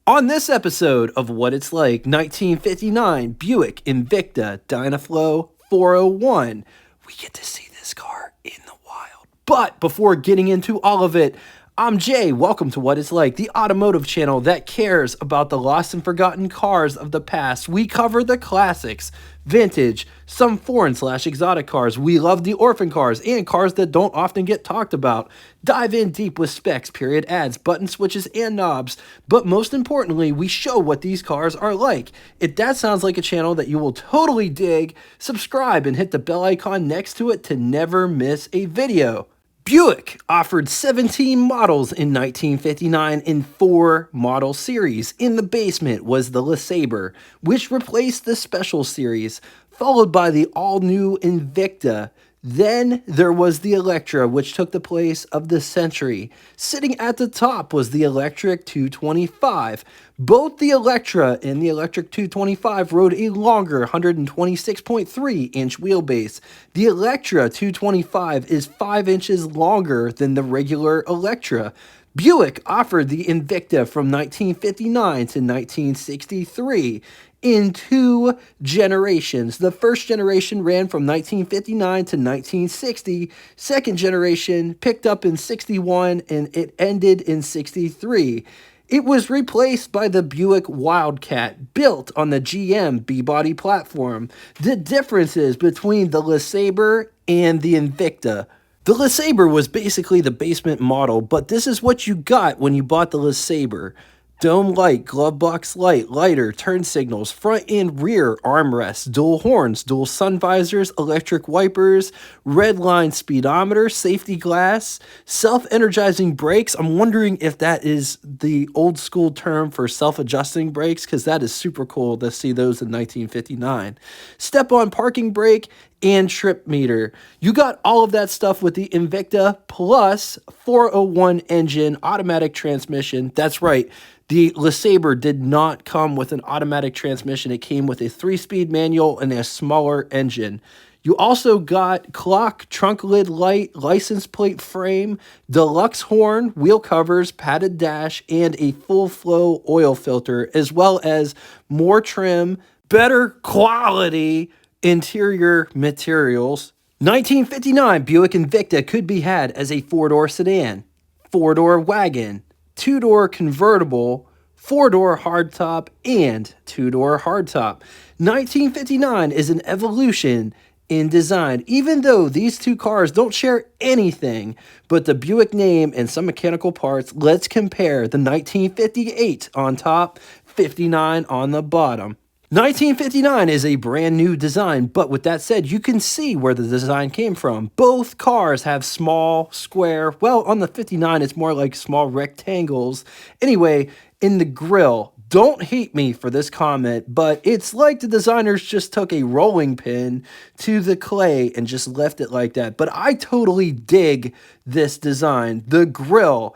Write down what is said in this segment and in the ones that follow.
On this episode of What It's Like, 1959 Buick Invicta Dynaflow 401, we get to see this car in the wild. But before getting into all of it, I'm Jay. Welcome to What It's Like, the automotive channel that cares about the lost and forgotten cars of the past. We cover the classics, vintage, some foreign/exotic cars. We love the orphan cars and cars that don't often get talked about. Dive in deep with specs, period ads, button switches, and knobs. But most importantly, we show what these cars are like. If that sounds like a channel that you will totally dig, subscribe and hit the bell icon next to it to never miss a video. Buick offered 17 models in 1959 in 4 model series. In the basement was the LeSabre, which replaced the Special Series, followed by the all-new Invicta. Then there was the Electra, which took the place of the Century. Sitting at the top was the Electric 225. Both the Electra and the Electric 225 rode a longer 126.3-inch wheelbase. The Electra 225 is 5 inches longer than the regular Electra. Buick offered the Invicta from 1959 to 1963 in 2 generations. The first generation ran from 1959 to 1960. Second generation picked up in 61 and it ended in 63. It was replaced by the Buick Wildcat, built on the GM B-body platform. The differences between the LeSabre and the Invicta. The LeSabre was basically the basement model, but this is what you got when you bought the LeSabre. Dome light, glove box light, lighter, turn signals, front and rear armrests, dual horns, dual sun visors, electric wipers, red line speedometer, safety glass, self-energizing brakes. I'm wondering if that is the old school term for self-adjusting brakes, because that is super cool to see those in 1959. Step-on parking brake and trip meter. You got all of that stuff with the Invicta, plus 401 engine, automatic transmission. That's right. The LeSabre did not come with an automatic transmission. It came with a 3-speed manual and a smaller engine. You also got clock, trunk lid light, license plate frame, deluxe horn, wheel covers, padded dash, and a full flow oil filter, as well as more trim, better quality interior materials. 1959 Buick Invicta could be had as a 4-door sedan, 4-door wagon, 2-door convertible, 4-door hardtop, and 2-door hardtop. 1959 is an evolution in design, even though these two cars don't share anything but the Buick name and some mechanical parts. Let's compare the 1958 on top, 59 on the bottom. 1959 is a brand new design, but with that said, you can see where the design came from. Both cars have small, square, well, on the 59, it's more like small rectangles. Anyway, in the grille, don't hate me for this comment, but it's like the designers just took a rolling pin to the clay and just left it like that. But I totally dig this design. The grille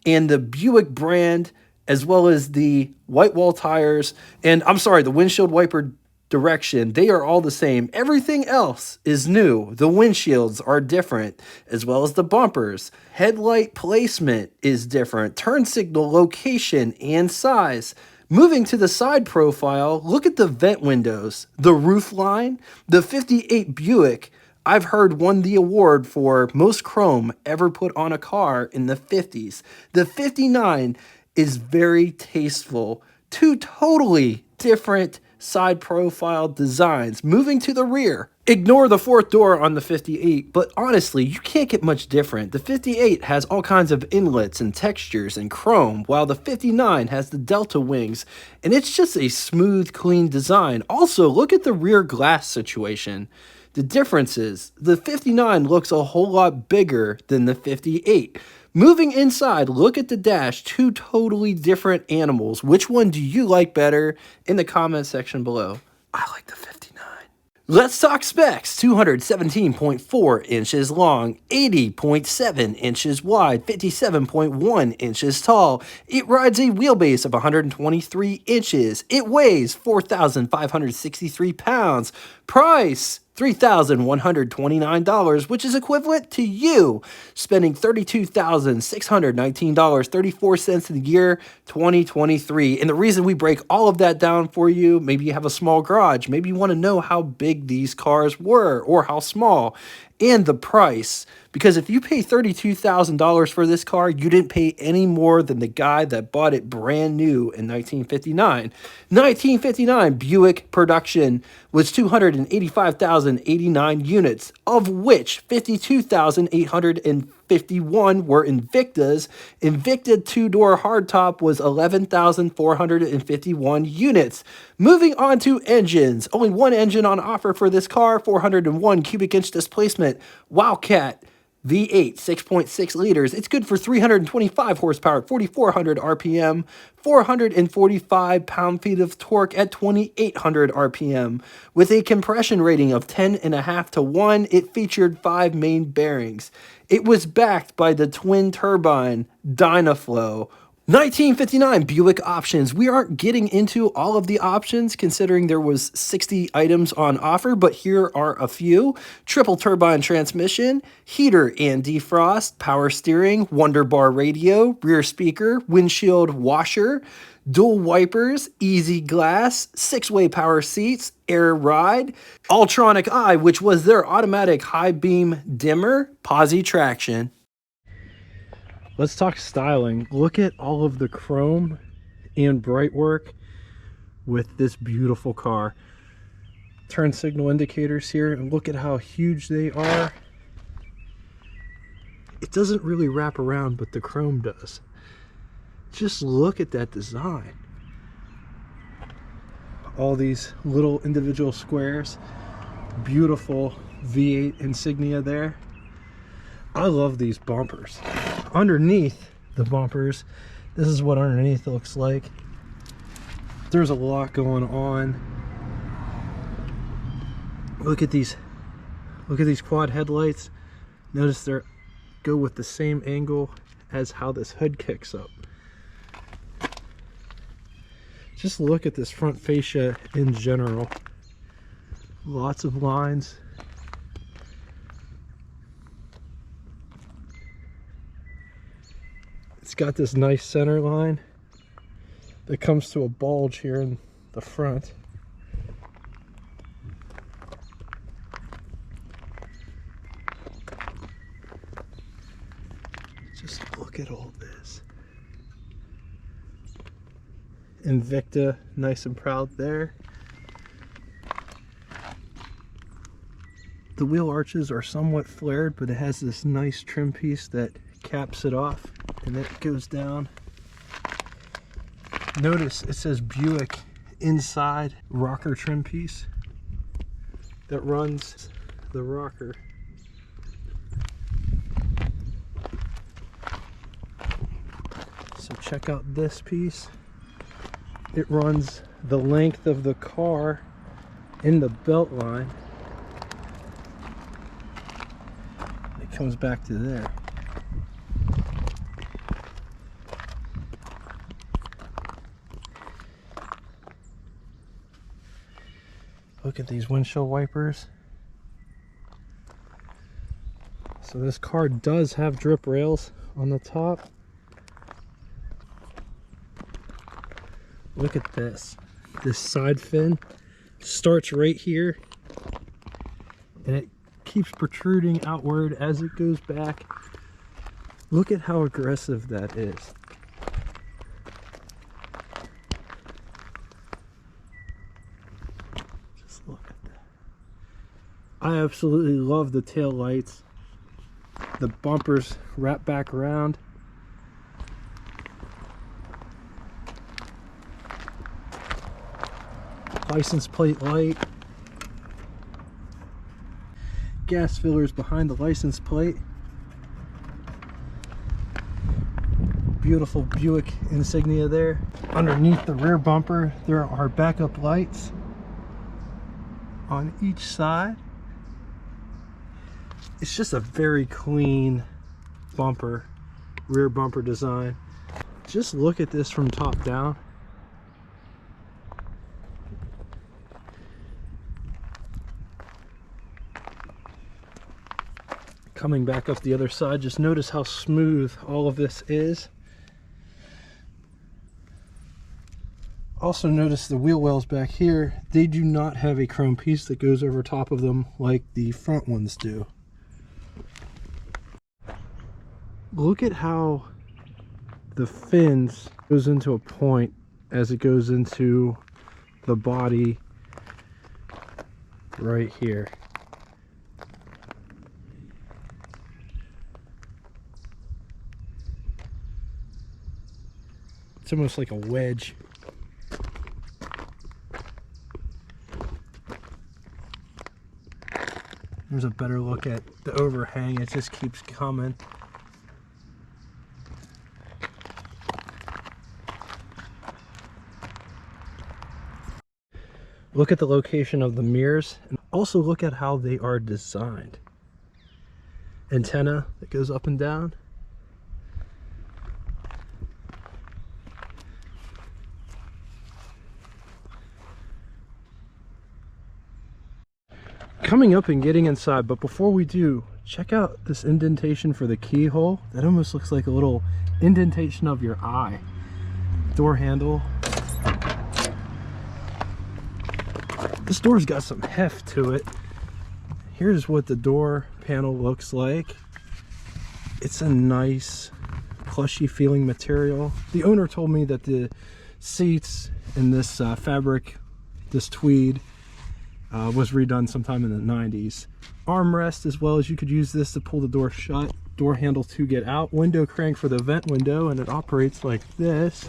and the Buick brand, as well as the white wall tires, and the windshield wiper direction, they are all the same. Everything else is new. The windshields are different, as well as the bumpers. Headlight placement is different. Turn signal location and size. Moving to the side profile, look at the vent windows. The roof line, the 58 Buick, I've heard, won the award for most chrome ever put on a car in the 50s. The 59 is very tasteful. 2 totally different side profile designs. Moving to the rear, ignore the 4th door on the 58, but honestly, you can't get much different. The 58 has all kinds of inlets and textures and chrome, while the 59 has the Delta wings, and it's just a smooth, clean design. Also, look at the rear glass situation. The difference is the 59 looks a whole lot bigger than the 58. Moving inside, look at the dash. 2 totally different animals. Which one do you like better? In the comment section below. I like the 59. Let's talk specs. 217.4 inches long, 80.7 inches wide, 57.1 inches tall. It rides a wheelbase of 123 inches. It weighs 4,563 pounds. Price $3,129, which is equivalent to you spending $32,619.34 in the year 2023. And the reason we break all of that down for you, maybe you have a small garage, maybe you want to know how big these cars were or how small, and the price. Because if you pay $32,000 for this car, you didn't pay any more than the guy that bought it brand new in 1959. 1959 Buick production was 285,089 units, of which 52,851 were Invictas. Invicta two-door hardtop was 11,451 units. Moving on to engines. Only one engine on offer for this car, 401 cubic inch displacement, Wildcat V8, 6.6 liters. It's good for 325 horsepower, 4,400 RPM, 445 pound-feet of torque at 2,800 RPM. With a compression rating of 10.5 to 1, it featured 5 main bearings. It was backed by the twin-turbine Dynaflow. 1959 Buick options. We aren't getting into all of the options considering there was 60 items on offer, but here are a few. Triple turbine transmission, heater and defrost, power steering, Wonderbar radio, rear speaker, windshield washer, dual wipers, easy glass, 6-way power seats, air ride, Ultronic Eye, which was their automatic high beam dimmer, posi traction. Let's talk styling. Look at all of the chrome and bright work with this beautiful car. Turn signal indicators here, and look at how huge they are. It doesn't really wrap around, but the chrome does. Just look at that design. All these little individual squares. Beautiful V8 insignia there. I love these bumpers. Underneath the bumpers, this is what underneath looks like. There's a lot going on. Look at these quad headlights. Notice they go with the same angle as how this hood kicks up. Just look at this front fascia in general. Lots of lines. It's got this nice center line that comes to a bulge here in the front. Just look at all this. Invicta, nice and proud there. The wheel arches are somewhat flared, but it has this nice trim piece that caps it off, and it goes down. Notice it says Buick inside rocker trim piece that runs the rocker. So check out this piece. It runs the length of the car in the belt line. It comes back to there. Look at these windshield wipers. So this car does have drip rails on the top. Look at this. This side fin starts right here, and it keeps protruding outward as it goes back. Look at how aggressive that is. Just look at that. I absolutely love the tail lights. The bumpers wrap back around. License plate light. Gas fillers behind the license plate. Beautiful Buick insignia there. Underneath the rear bumper, there are backup lights on each side. It's just a very clean bumper, rear bumper design. Just look at this from top down. Coming back up the other side, just notice how smooth all of this is. Also notice the wheel wells back here, they do not have a chrome piece that goes over top of them like the front ones do. Look at how the fins goes into a point as it goes into the body right here. It's almost like a wedge. There's a better look at the overhang. It just keeps coming. Look at the location of the mirrors, and also look at how they are designed. Antenna that goes up and down. Coming up and getting inside, but before we do, check out this indentation for the keyhole. That almost looks like a little indentation of your eye. Door handle. This door's got some heft to it. Here's what the door panel looks like. It's a nice plushy feeling material. The owner told me that the seats in this fabric, this tweed, was redone sometime in the 90s. Armrest as well, as you could use this to pull the door shut. Door handle to get out. Window crank for the vent window, and it operates like this.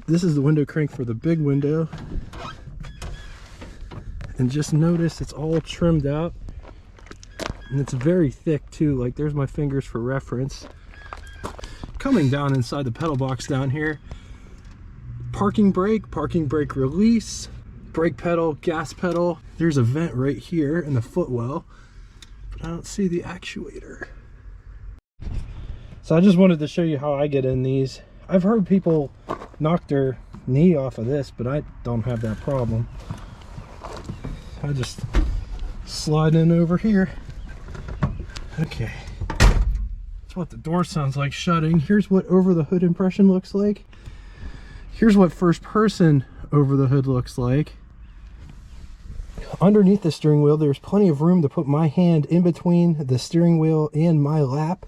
This is the window crank for the big window. And just notice it's all trimmed out. And it's very thick too, like there's my fingers for reference. Coming down inside the pedal box down here, parking brake release, brake pedal, gas pedal. There's a vent right here in the footwell, but I don't see the actuator. So I just wanted to show you how I get in these. I've heard people knock their knee off of this, but I don't have that problem. I just slide in over here. Okay, that's what the door sounds like shutting. Here's what over the hood impression looks like. Here's what first person over the hood looks like. Underneath the steering wheel, there's plenty of room to put my hand in between the steering wheel and my lap.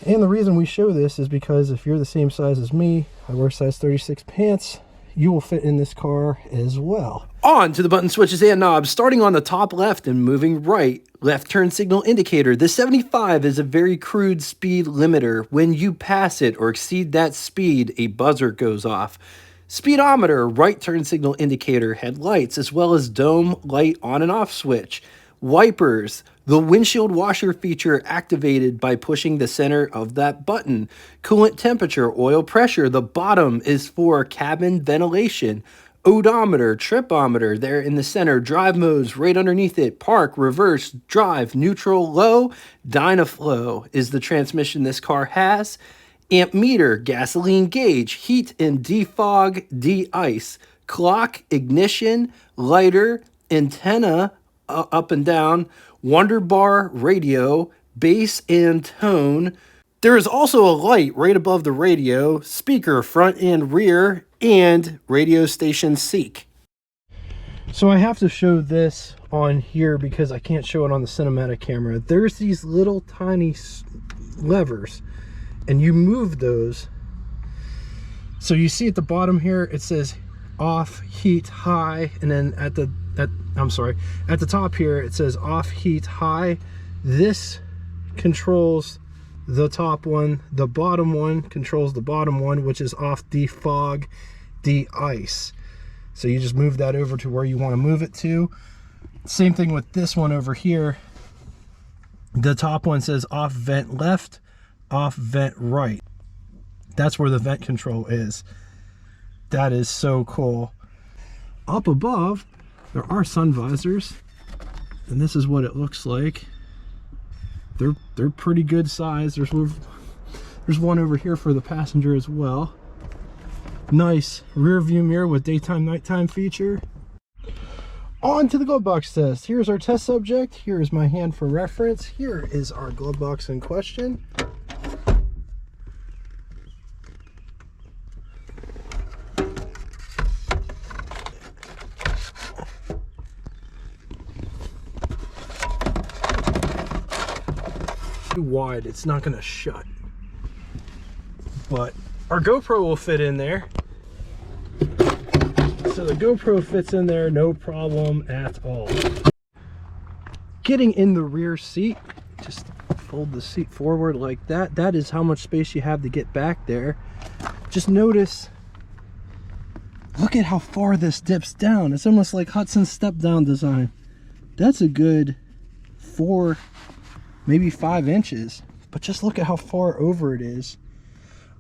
And the reason we show this is because if you're the same size as me, I wear size 36 pants, you will fit in this car as well. On to the button switches and knobs, starting on the top left and moving right. Left turn signal indicator. The 75 is a very crude speed limiter. When you pass it or exceed that speed, a buzzer goes off. Speedometer, right turn signal indicator, headlights, as well as dome light on and off switch. Wipers, the windshield washer feature activated by pushing the center of that button. Coolant temperature, oil pressure, the bottom is for cabin ventilation. Odometer, tripometer, there in the center. Drive modes right underneath it. Park, reverse, drive, neutral, low. Dynaflow is the transmission this car has. Amp meter, gasoline gauge, heat and defog, de-ice. Clock, ignition, lighter, antenna, up and down, Wonder Bar radio, bass and tone. There is also a light right above the radio, speaker front and rear, and radio station seek. So I have to show this on here because I can't show it on the cinematic camera. There's these little tiny levers, and you move those. So you see at the bottom here, it says off, heat, high, and then at the top here it says off, heat, high. This controls the top one. The bottom one controls the bottom one, which is off, defog, de-ice. So you just move that over to where you want to move it to. Same thing with this one over here. The top one says off vent left, off vent right. That's where the vent control is. That is so cool. Up above, there are sun visors, and this is what it looks like. They're pretty good size. There's one over here for the passenger as well. Nice rear view mirror with daytime nighttime feature. On to the glove box test. Here's our test subject. Here is my hand for reference. Here is our glove box in question. Too wide, it's not going to shut. But our GoPro will fit in there. So the GoPro fits in there, no problem at all. Getting in the rear seat, just fold the seat forward like that. That is how much space you have to get back there. Just notice, look at how far this dips down. It's almost like Hudson's step down design. That's a good 4, maybe 5 inches. But just look at how far over it is.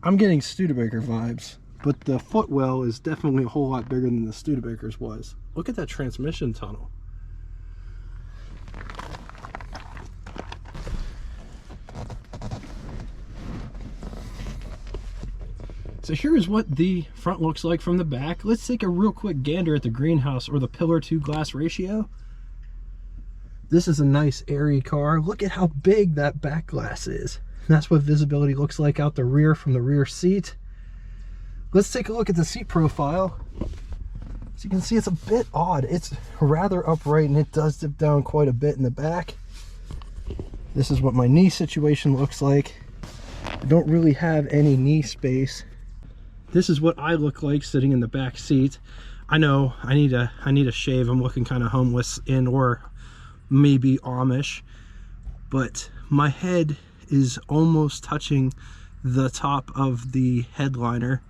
I'm getting Studebaker vibes. But the footwell is definitely a whole lot bigger than the Studebaker's was. Look at that transmission tunnel. So here's what the front looks like from the back. Let's take a real quick gander at the greenhouse or the pillar to glass ratio. This is a nice airy car. Look at how big that back glass is. That's what visibility looks like out the rear from the rear seat. Let's take a look at the seat profile. So you can see it's a bit odd. It's rather upright and it does dip down quite a bit in the back. This is what my knee situation looks like. I don't really have any knee space. This is what I look like sitting in the back seat. I know I need a shave. I'm looking kind of homeless or maybe Amish, but my head is almost touching the top of the headliner.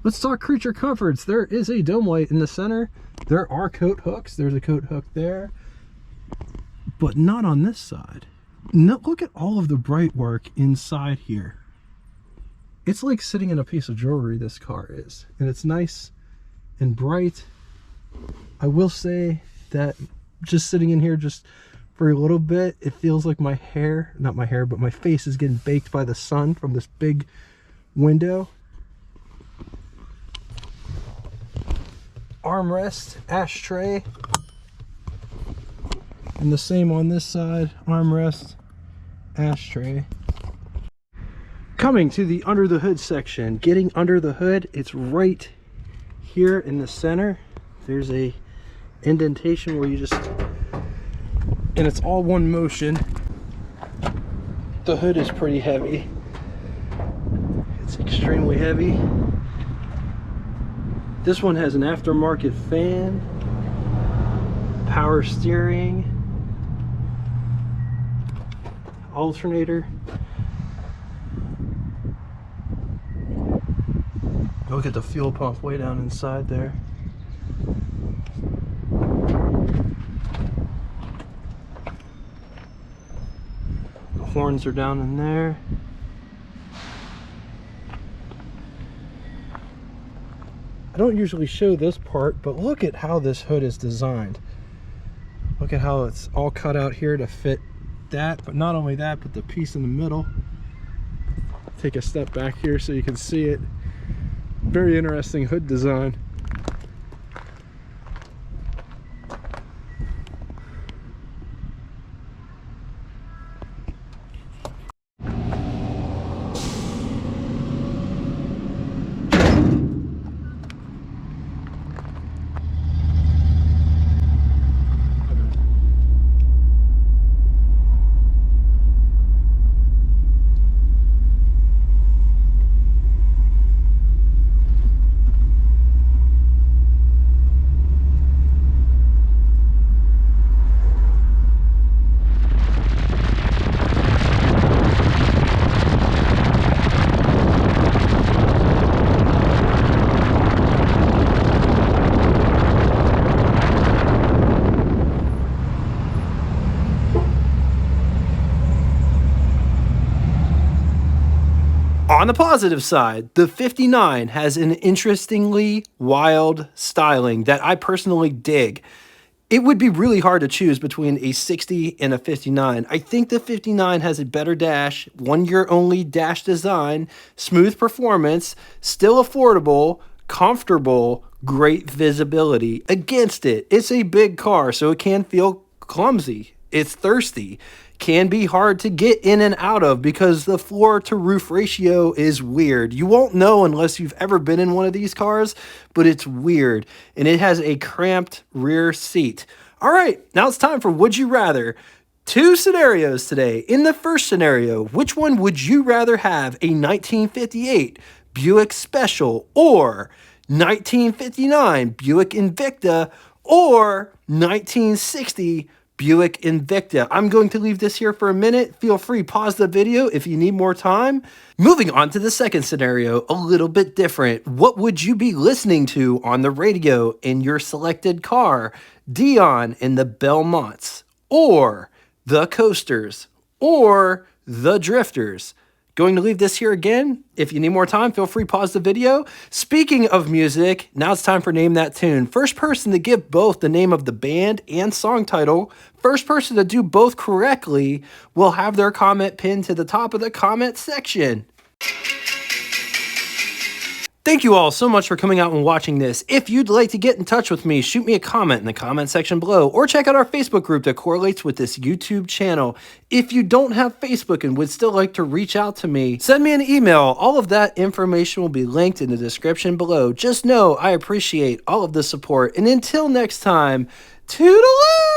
Let's talk creature comforts. There is a dome light in the center. There are coat hooks. There's a coat hook there, but not on this side. No, look at all of the bright work inside here. It's like sitting in a piece of jewelry, this car is. And it's nice and bright. I will say that just sitting in here just for a little bit, it feels like my hair, not my hair, but my face is getting baked by the sun from this big window. Armrest, ashtray, and the same on this side, armrest, ashtray. Coming to the under the hood section, getting under the hood, it's right here in the center. There's a indentation where you just, and it's all one motion. The hood is pretty heavy. It's extremely heavy. This one has an aftermarket fan, power steering, alternator. Look at the fuel pump way down inside there. The horns are down in there. I don't usually show this part, but look at how this hood is designed. Look at how it's all cut out here to fit that, but not only that, but the piece in the middle. Take a step back here so you can see it. Very interesting hood design. On the positive side, the 59 has an interestingly wild styling that I personally dig. It would be really hard to choose between a 60 and a 59. I think the 59 has a better dash, 1 year only dash design, smooth performance, still affordable, comfortable, great visibility. Against it, it's a big car, so it can feel clumsy. It's thirsty. Can be hard to get in and out of because the floor to roof ratio is weird. You won't know unless you've ever been in one of these cars, but it's weird. And it has a cramped rear seat. All right, now it's time for Would You Rather. Two scenarios today. In the first scenario, which one would you rather have, a 1958 Buick Special or 1959 Buick Invicta or 1960 Buick Invicta? I'm going to leave this here for a minute. Feel free, pause the video if you need more time. Moving on to the second scenario, a little bit different. What would you be listening to on the radio in your selected car? Dion and the Belmonts, or the Coasters, or the Drifters? Going to leave this here again. If you need more time, feel free, pause the video. Speaking of music, now it's time for Name That Tune. First person to give both the name of the band and song title, first person to do both correctly, will have their comment pinned to the top of the comment section. Thank you all so much for coming out and watching this. If you'd like to get in touch with me, shoot me a comment in the comment section below, or check out our Facebook group that correlates with this YouTube channel. If you don't have Facebook and would still like to reach out to me, send me an email. All of that information will be linked in the description below. Just know I appreciate all of the support, and until next time, toodaloo!